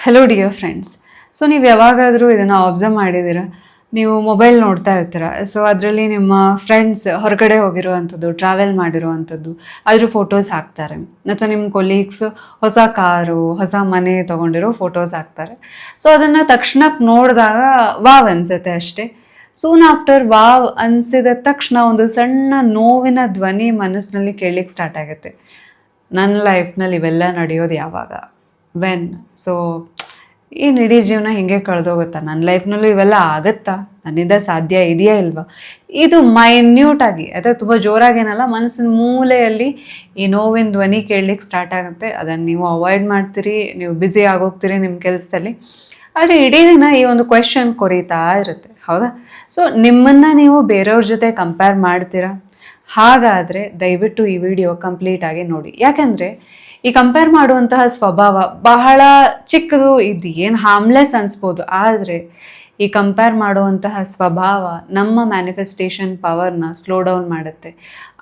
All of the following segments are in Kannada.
Hello dear friends. ಸೊ ನೀವು ಯಾವಾಗಾದರೂ ಇದನ್ನು ಅಬ್ಸರ್ವ್ ಮಾಡಿದ್ದೀರಾ? ನೀವು ಮೊಬೈಲ್ ನೋಡ್ತಾ ಇರ್ತೀರ. ಸೊ ಅದರಲ್ಲಿ ನಿಮ್ಮ ಫ್ರೆಂಡ್ಸ್ ಹೊರಗಡೆ ಹೋಗಿರುವಂಥದ್ದು, ಟ್ರಾವೆಲ್ ಮಾಡಿರುವಂಥದ್ದು ಅದ್ರ ಫೋಟೋಸ್ ಹಾಕ್ತಾರೆ, ಅಥವಾ ನಿಮ್ಮ ಕೊಲೀಗ್ಸ್ ಹೊಸ ಕಾರು, ಹೊಸ ಮನೆ ತೊಗೊಂಡಿರೋ ಫೋಟೋಸ್ ಹಾಕ್ತಾರೆ. ಸೊ ಅದನ್ನು ತಕ್ಷಣಕ್ಕೆ ನೋಡಿದಾಗ ವಾವ್ ಅನಿಸುತ್ತೆ ಅಷ್ಟೇ. ಸೂನ್ ಆಫ್ಟರ್ ವಾವ್ ಅನಿಸಿದ ತಕ್ಷಣ ಒಂದು ಸಣ್ಣ ನೋವಿನ ಧ್ವನಿ ಮನಸ್ಸಿನಲ್ಲಿ ಕೇಳಲಿಕ್ಕೆ ಸ್ಟಾರ್ಟ್ ಆಗುತ್ತೆ. ನನ್ನ ಲೈಫ್ನಲ್ಲಿ ಇವೆಲ್ಲ ನಡೆಯೋದು ಯಾವಾಗ, ವೆನ್? ಸೊ ಏನು ಇಡೀ ಜೀವನ ಹಿಂಗೆ ಕಳೆದೋಗುತ್ತಾ? ನನ್ನ ಲೈಫ್ನಲ್ಲೂ ಇವೆಲ್ಲ ಆಗುತ್ತಾ? ನನ್ನಿಂದ ಸಾಧ್ಯ ಇದೆಯಾ ಇಲ್ವಾ? ಇದು ಮೈನ್ಯೂಟಾಗಿ, ಅಥವಾ ತುಂಬ ಜೋರಾಗೇನಲ್ಲ, ಮನಸ್ಸಿನ ಮೂಲೆಯಲ್ಲಿ ಈ ನೋವಿನ ಧ್ವನಿ ಕೇಳಲಿಕ್ಕೆ ಸ್ಟಾರ್ಟ್ ಆಗುತ್ತೆ. ಅದನ್ನು ನೀವು ಅವಾಯ್ಡ್ ಮಾಡ್ತೀರಿ, ನೀವು ಬ್ಯುಸಿ ಆಗೋಗ್ತೀರಿ ನಿಮ್ಮ ಕೆಲಸದಲ್ಲಿ. ಆದರೆ ಇಡೀ ದಿನ ಈ ಒಂದು ಕ್ವೆಶನ್ ಕೊರೀತಾ ಇರುತ್ತೆ, ಹೌದಾ? ಸೊ ನಿಮ್ಮನ್ನು ನೀವು ಬೇರೆಯವ್ರ ಜೊತೆ ಕಂಪೇರ್ ಮಾಡ್ತೀರಾ? ಹಾಗಾದರೆ ದಯವಿಟ್ಟು ಈ ವಿಡಿಯೋ ಕಂಪ್ಲೀಟಾಗಿ ನೋಡಿ. ಯಾಕೆಂದರೆ ಈ ಕಂಪೇರ್ ಮಾಡುವಂತಹ ಸ್ವಭಾವ ಬಹಳ ಚಿಕ್ಕದು, ಇದು ಏನು ಹಾರ್ಮ್ಲೆಸ್ ಅನಿಸ್ಬೋದು. ಆದರೆ ಈ ಕಂಪೇರ್ ಮಾಡುವಂತಹ ಸ್ವಭಾವ ನಮ್ಮ ಮ್ಯಾನಿಫೆಸ್ಟೇಷನ್ ಪವರ್ನ ಸ್ಲೋ ಡೌನ್ ಮಾಡುತ್ತೆ.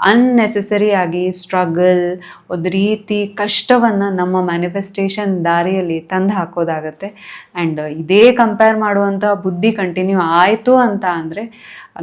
ಅನ್ನೆಸೆಸರಿಯಾಗಿ ಸ್ಟ್ರಗಲ್, ಒಂದು ರೀತಿ ಕಷ್ಟವನ್ನು ನಮ್ಮ ಮ್ಯಾನಿಫೆಸ್ಟೇಷನ್ ದಾರಿಯಲ್ಲಿ ತಂದು ಹಾಕೋದಾಗತ್ತೆ. ಆ್ಯಂಡ್ ಇದೇ ಕಂಪೇರ್ ಮಾಡುವಂಥ ಬುದ್ಧಿ ಕಂಟಿನ್ಯೂ ಆಯಿತು ಅಂತ ಅಂದರೆ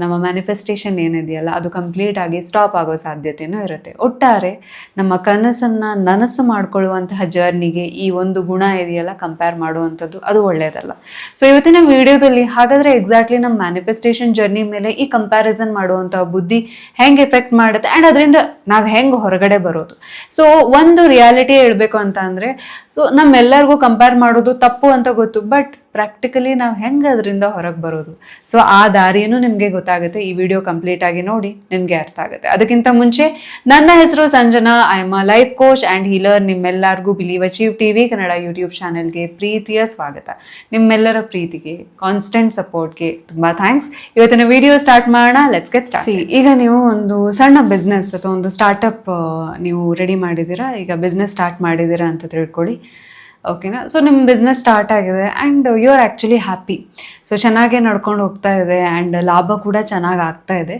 ನಮ್ಮ ಮ್ಯಾನಿಫೆಸ್ಟೇಷನ್ ಏನಿದೆಯಲ್ಲ ಅದು ಕಂಪ್ಲೀಟಾಗಿ ಸ್ಟಾಪ್ ಆಗೋ ಸಾಧ್ಯತೆಯೂ ಇರುತ್ತೆ. ಒಟ್ಟಾರೆ ನಮ್ಮ ಕನಸನ್ನು ನನಸು ಮಾಡಿಕೊಳ್ಳುವಂತಹ ಜರ್ನಿಗೆ ಈ ಒಂದು ಗುಣ ಇದೆಯಲ್ಲ, ಕಂಪೇರ್ ಮಾಡುವಂಥದ್ದು, ಅದು ಒಳ್ಳೆಯದಲ್ಲ. ಸೊ ಇವತ್ತಿನ ವಿಡಿಯೋದಲ್ಲಿ ಹಾಗಾದರೆ ಎಕ್ಸಾಕ್ಟ್ಲಿ ನಮ್ಮ ಮ್ಯಾನಿಫೆಸ್ಟೇಷನ್ ಜರ್ನಿ ಮೇಲೆ ಈ ಕಂಪ್ಯಾರಿಸನ್ ಮಾಡುವಂಥ ಬುದ್ಧಿ ಹೆಂಗೆ ಎಫೆಕ್ಟ್ ಮಾಡುತ್ತೆ ಆ್ಯಂಡ್ ಅದರಿಂದ ನಾವು ಹೆಂಗೆ ಹೊರಗಡೆ ಬರೋದು. ಸೊ ಒಂದು ರಿಯಾಲಿಟಿ ಹೇಳಬೇಕು ಅಂತ ಅಂದರೆ, ಸೊ ನಮ್ಮೆಲ್ಲರಿಗೂ ಕಂಪೇರ್ ಮಾಡೋದು ತಪ್ಪು ಅಂತ ಗೊತ್ತು, ಬಟ್ ಪ್ರಾಕ್ಟಿಕಲಿ ನಾವು ಹೆಂಗೆ ಅದರಿಂದ ಹೊರಗೆ ಬರೋದು? ಸೊ ಆ ದಾರಿಯೂ ನಿಮಗೆ ಗೊತ್ತಾಗುತ್ತೆ. ಈ ವಿಡಿಯೋ ಕಂಪ್ಲೀಟ್ ಆಗಿ ನೋಡಿ, ನಿಮಗೆ ಅರ್ಥ ಆಗುತ್ತೆ. ಅದಕ್ಕಿಂತ ಮುಂಚೆ ನನ್ನ ಹೆಸರು Sanjana, I am a life coach and healer. ನಿಮ್ಮೆಲ್ಲರಿಗೂ believe achieve TV Kannada YouTube ಚಾನೆಲ್ಗೆ ಪ್ರೀತಿಯ ಸ್ವಾಗತ. ನಿಮ್ಮೆಲ್ಲರ ಪ್ರೀತಿಗೆ, ಕಾನ್ಸ್ಟೆಂಟ್ ಸಪೋರ್ಟ್ಗೆ ತುಂಬ ಥ್ಯಾಂಕ್ಸ್. ಇವತ್ತಿನ ವಿಡಿಯೋ ಸ್ಟಾರ್ಟ್ ಮಾಡೋಣ. Let's get start. ಈಗ ನೀವು ಒಂದು ಸಣ್ಣ ಬಿಸ್ನೆಸ್ ಅಥವಾ ಒಂದು ಸ್ಟಾರ್ಟಪ್ ನೀವು ರೆಡಿ ಮಾಡಿದ್ದೀರಾ, ಈಗ ಬಿಸ್ನೆಸ್ ಸ್ಟಾರ್ಟ್ ಮಾಡಿದ್ದೀರಾ ಅಂತ ತಿಳ್ಕೊಳ್ಳಿ, ಓಕೆನಾ? ಸೊ ನಿಮ್ಮ ಬಿಸ್ನೆಸ್ ಸ್ಟಾರ್ಟ್ ಆಗಿದೆ and you are actually happy. So ಚೆನ್ನಾಗೇ ನಡ್ಕೊಂಡು ಹೋಗ್ತಾ ಇದೆ ಆ್ಯಂಡ್ ಲಾಭ ಕೂಡ ಚೆನ್ನಾಗಿ ಆಗ್ತಾ ಇದೆ.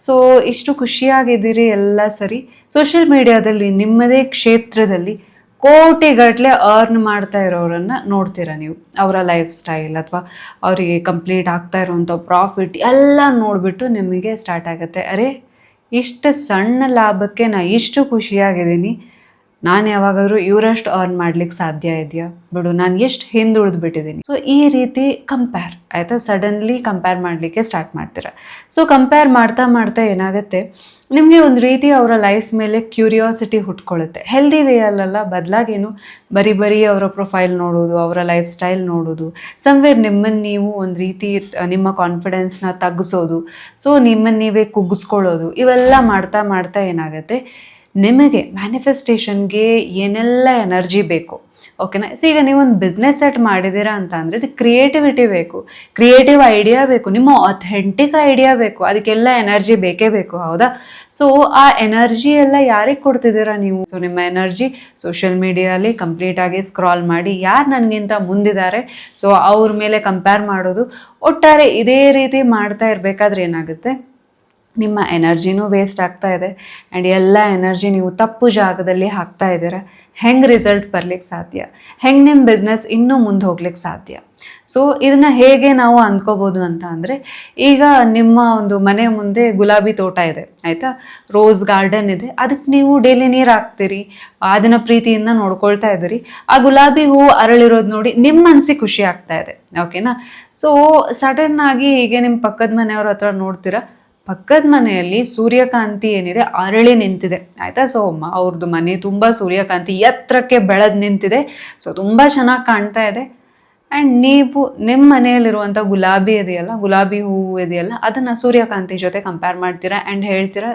ಸೊ ಇಷ್ಟು ಖುಷಿಯಾಗಿದ್ದೀರಿ, ಎಲ್ಲ ಸರಿ. ಸೋಷಿಯಲ್ ಮೀಡಿಯಾದಲ್ಲಿ ನಿಮ್ಮದೇ ಕ್ಷೇತ್ರದಲ್ಲಿ ಕೋಟಿಗಟ್ಟಲೆ ಅರ್ನ್ ಮಾಡ್ತಾ ಇರೋರನ್ನು ನೋಡ್ತೀರಾ ನೀವು. ಅವರ ಲೈಫ್ ಸ್ಟೈಲ್ ಅಥವಾ ಅವರಿಗೆ ಕಂಪ್ಲೀಟ್ ಆಗ್ತಾ ಇರೋವಂಥ ಪ್ರಾಫಿಟ್ ಎಲ್ಲ ನೋಡಿಬಿಟ್ಟು ನಿಮಗೆ ಸ್ಟಾರ್ಟ್ ಆಗುತ್ತೆ, ಅರೆ ಇಷ್ಟು ಸಣ್ಣ ಲಾಭಕ್ಕೆ ನಾನು ಇಷ್ಟು ಖುಷಿಯಾಗಿದ್ದೀನಿ, ನಾನು ಯಾವಾಗಾದರೂ ಇವರಷ್ಟು ಅರ್ನ್ ಮಾಡ್ಲಿಕ್ಕೆ ಸಾಧ್ಯ ಇದೆಯಾ, ಬಿಡು ನಾನು ಎಷ್ಟು ಹಿಂದುಳಿದು ಬಿಟ್ಟಿದ್ದೀನಿ. ಸೊ ಈ ರೀತಿ ಕಂಪೇರ್ ಆಯಿತಾ, ಸಡನ್ಲಿ ಕಂಪೇರ್ ಮಾಡಲಿಕ್ಕೆ ಸ್ಟಾರ್ಟ್ ಮಾಡ್ತೀರಾ. ಸೊ ಕಂಪೇರ್ ಮಾಡ್ತಾ ಮಾಡ್ತಾ ಏನಾಗುತ್ತೆ, ನಿಮಗೆ ಒಂದು ರೀತಿ ಅವರ ಲೈಫ್ ಮೇಲೆ ಕ್ಯೂರಿಯಾಸಿಟಿ ಹುಟ್ಕೊಳ್ಳುತ್ತೆ. ಹೆಲ್ದಿ ವೇಯಲ್ಲ, ಬದಲಾಗೇನು ಬರೀ ಅವರ ಪ್ರೊಫೈಲ್ ನೋಡೋದು, ಅವರ ಲೈಫ್ ಸ್ಟೈಲ್ ನೋಡೋದು, ಸಮ್ವೇರ್ ನಿಮ್ಮನ್ನು ನೀವು ಒಂದು ರೀತಿ ನಿಮ್ಮ ಕಾನ್ಫಿಡೆನ್ಸ್ನ ತಗ್ಗಿಸೋದು, ಸೊ ನಿಮ್ಮನ್ನು ನೀವೇ ಕುಗ್ಗಿಸ್ಕೊಳ್ಳೋದು, ಇವೆಲ್ಲ ಮಾಡ್ತಾ ಮಾಡ್ತಾ ಏನಾಗುತ್ತೆ, ನಿಮಗೆ ಮ್ಯಾನಿಫೆಸ್ಟೇಷನ್ಗೆ ಏನೆಲ್ಲ ಎನರ್ಜಿ ಬೇಕು, ಓಕೆನಾ? ಸೊ ಈಗ ನೀವೊಂದು ಬಿಸ್ನೆಸ್ ಸೆಟ್ ಮಾಡಿದ್ದೀರಾ ಅಂತ ಅಂದರೆ ಇದು ಕ್ರಿಯೇಟಿವಿಟಿ ಬೇಕು, ಕ್ರಿಯೇಟಿವ್ ಐಡಿಯಾ ಬೇಕು, ನಿಮ್ಮ ಅಥೆಂಟಿಕ್ ಐಡಿಯಾ ಬೇಕು, ಅದಕ್ಕೆಲ್ಲ ಎನರ್ಜಿ ಬೇಕೇ ಬೇಕು, ಹೌದಾ? ಸೊ ಆ ಎನರ್ಜಿ ಎಲ್ಲ ಯಾರಿಗೆ ಕೊಡ್ತಿದ್ದೀರಾ ನೀವು? ಸೊ ನಿಮ್ಮ ಎನರ್ಜಿ ಸೋಷಿಯಲ್ ಮೀಡಿಯಾಲಿ ಕಂಪ್ಲೀಟಾಗಿ ಸ್ಕ್ರಾಲ್ ಮಾಡಿ ಯಾರು ನನಗಿಂತ ಮುಂದಿದ್ದಾರೆ ಸೊ ಅವ್ರ ಮೇಲೆ ಕಂಪೇರ್ ಮಾಡೋದು. ಒಟ್ಟಾರೆ ಇದೇ ರೀತಿ ಮಾಡ್ತಾ ಇರಬೇಕಾದ್ರೆ ಏನಾಗುತ್ತೆ, ನಿಮ್ಮ ಎನರ್ಜಿನೂ ವೇಸ್ಟ್ ಆಗ್ತಾ ಇದೆ ಆ್ಯಂಡ್ ಎಲ್ಲ ಎನರ್ಜಿ ನೀವು ತಪ್ಪು ಜಾಗದಲ್ಲಿ ಹಾಕ್ತಾ ಇದ್ದೀರ. ಹೆಂಗೆ ರಿಸಲ್ಟ್ ಬರ್ಲಿಕ್ಕೆ ಸಾಧ್ಯ? ಹೆಂಗೆ ನಿಮ್ಮ ಬಿಸ್ನೆಸ್ ಇನ್ನೂ ಮುಂದೆ ಹೋಗ್ಲಿಕ್ಕೆ ಸಾಧ್ಯ? ಸೊ ಇದನ್ನು ಹೇಗೆ ನಾವು ಅಂದ್ಕೋಬೋದು ಅಂತ ಅಂದರೆ, ಈಗ ನಿಮ್ಮ ಒಂದು ಮನೆ ಮುಂದೆ ಗುಲಾಬಿ ತೋಟ ಇದೆ, ಆಯಿತಾ? ರೋಸ್ ಗಾರ್ಡನ್ ಇದೆ, ಅದಕ್ಕೆ ನೀವು ಡೈಲಿ ನೀರು ಹಾಕ್ತೀರಿ, ಅದನ್ನು ಪ್ರೀತಿಯಿಂದ ನೋಡ್ಕೊಳ್ತಾ ಇದ್ದೀರಿ. ಆ ಗುಲಾಬಿ ಹೂವು ಅರಳಿರೋದು ನೋಡಿ ನಿಮ್ಮ ಮನಸ್ಸಿಗೆ ಖುಷಿ ಆಗ್ತಾ ಇದೆ, ಓಕೆನಾ? ಸೊ ಸಡನ್ನಾಗಿ ಹೀಗೆ ನಿಮ್ಮ ಪಕ್ಕದ ಮನೆಯವ್ರ ಹತ್ರ ನೋಡ್ತೀರಾ, ಪಕ್ಕದ ಮನೆಯಲ್ಲಿ ಸೂರ್ಯಕಾಂತಿ ಏನಿದೆ ಅರಳಿ ನಿಂತಿದೆ, ಆಯಿತಾ? ಸೊ ಅವ್ರದ್ದು ಮನೆ ತುಂಬ ಸೂರ್ಯಕಾಂತಿ ಎತ್ತರಕ್ಕೆ ಬೆಳೆದು ನಿಂತಿದೆ, ಸೊ ತುಂಬ ಚೆನ್ನಾಗಿ ಕಾಣ್ತಾ ಇದೆ. ಆ್ಯಂಡ್ ನೀವು ನಿಮ್ಮ ಮನೆಯಲ್ಲಿರುವಂಥ ಗುಲಾಬಿ ಇದೆಯಲ್ಲ, ಗುಲಾಬಿ ಹೂವು ಇದೆಯಲ್ಲ, ಅದನ್ನು ಸೂರ್ಯಕಾಂತಿ ಜೊತೆ ಕಂಪೇರ್ ಮಾಡ್ತೀರಾ ಆ್ಯಂಡ್ ಹೇಳ್ತೀರಾ,